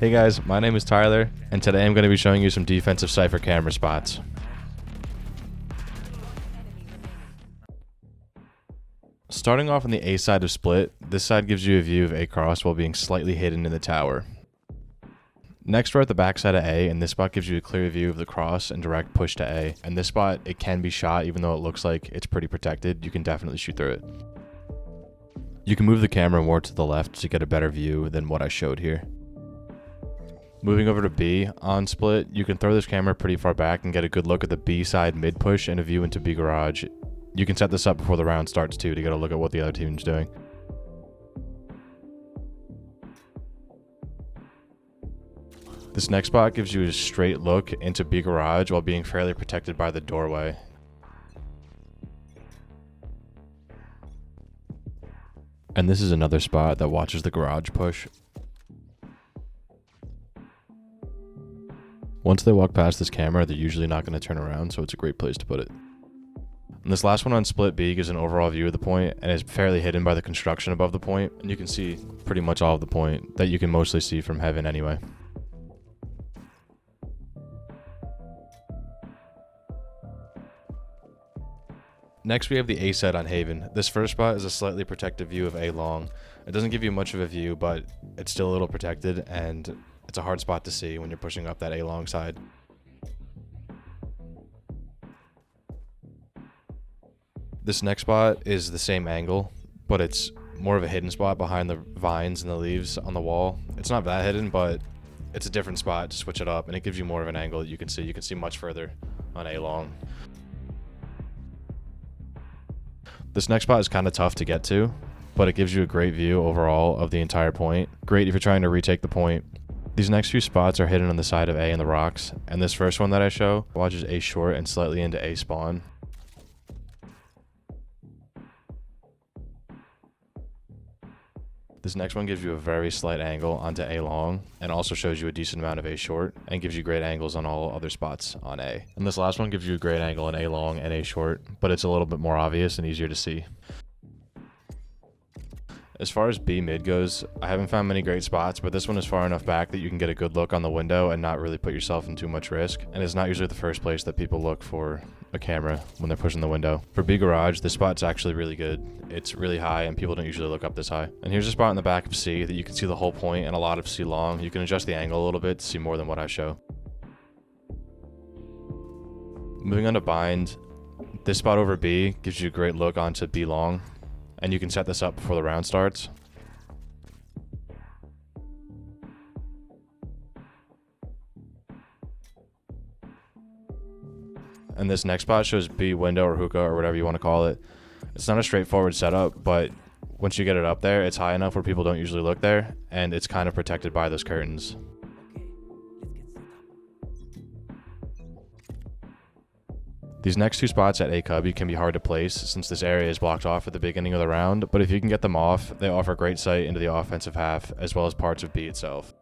Hey guys, my name is Tyler, and today I'm going to be showing you some defensive Cypher camera spots. Starting off on the A side of split, this side gives you a view of A cross while being slightly hidden in the tower. Next we're at the back side of A, and this spot gives you a clear view of the cross and direct push to A. And this spot, it can be shot even though it looks like it's pretty protected. You can definitely shoot through it. You can move the camera more to the left to get a better view than what I showed here. Moving over to B on split, you can throw this camera pretty far back and get a good look at the B side mid push and a view into B garage. You can set this up before the round starts too to get a look at what the other team's doing. This next spot gives you a straight look into B garage while being fairly protected by the doorway. And this is another spot that watches the garage push. Once they walk past this camera, they're usually not going to turn around, so it's a great place to put it. And this last one on split B gives an overall view of the point and is fairly hidden by the construction above the point, and you can see pretty much all of the point that you can mostly see from heaven anyway. Next we have the A side on Haven. This first spot is a slightly protected view of A long. It doesn't give you much of a view, but it's still a little protected, and it's a hard spot to see when you're pushing up that A long side. This next spot is the same angle, but it's more of a hidden spot behind the vines and the leaves on the wall. It's not that hidden, but it's a different spot to switch it up, and it gives you more of an angle that you can see. You can see much further on A long. This next spot is kind of tough to get to, but it gives you a great view overall of the entire point. Great if you're trying to retake the point. These next few spots are hidden on the side of A in the rocks, and this first one that I show watches A short and slightly into A spawn. This next one gives you a very slight angle onto A long and also shows you a decent amount of A short and gives you great angles on all other spots on A. And this last one gives you a great angle on A long and A short, but it's a little bit more obvious and easier to see. As far as B mid goes, I haven't found many great spots, but this one is far enough back that you can get a good look on the window and not really put yourself in too much risk. And it's not usually the first place that people look for a camera when they're pushing the window. For B garage, this spot's actually really good. It's really high and people don't usually look up this high. And here's a spot in the back of C that you can see the whole point and a lot of C long. You can adjust the angle a little bit to see more than what I show. Moving on to bind, this spot over B gives you a great look onto B long. And you can set this up before the round starts. And this next spot shows B window or hookah or whatever you want to call it. It's not a straightforward setup, but once you get it up there, it's high enough where people don't usually look there, and it's kind of protected by those curtains. These next two spots at A cubby can be hard to place since this area is blocked off at the beginning of the round, but if you can get them off, they offer great sight into the offensive half as well as parts of B itself.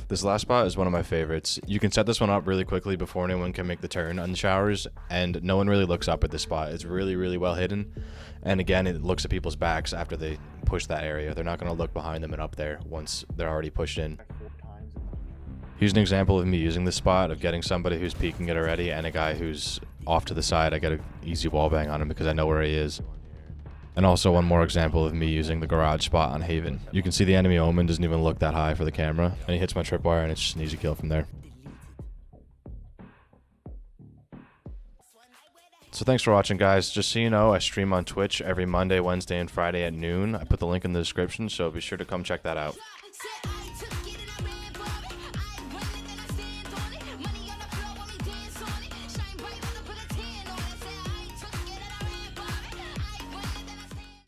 This last spot is one of my favorites. You can set this one up really quickly before anyone can make the turn on the showers, and no one really looks up at this spot. It's really, really well hidden. And again, it looks at people's backs after they push that area. They're not going to look behind them and up there once they're already pushed in. Here's an example of me using this spot, of getting somebody who's peeking it already and a guy who's off to the side. I get an easy wall bang on him because I know where he is. And also one more example of me using the garage spot on Haven. You can see the enemy Omen doesn't even look that high for the camera, and he hits my tripwire and it's just an easy kill from there. So thanks for watching, guys. Just so you know, I stream on Twitch every Monday, Wednesday, and Friday at noon. I put the link in the description, so be sure to come check that out.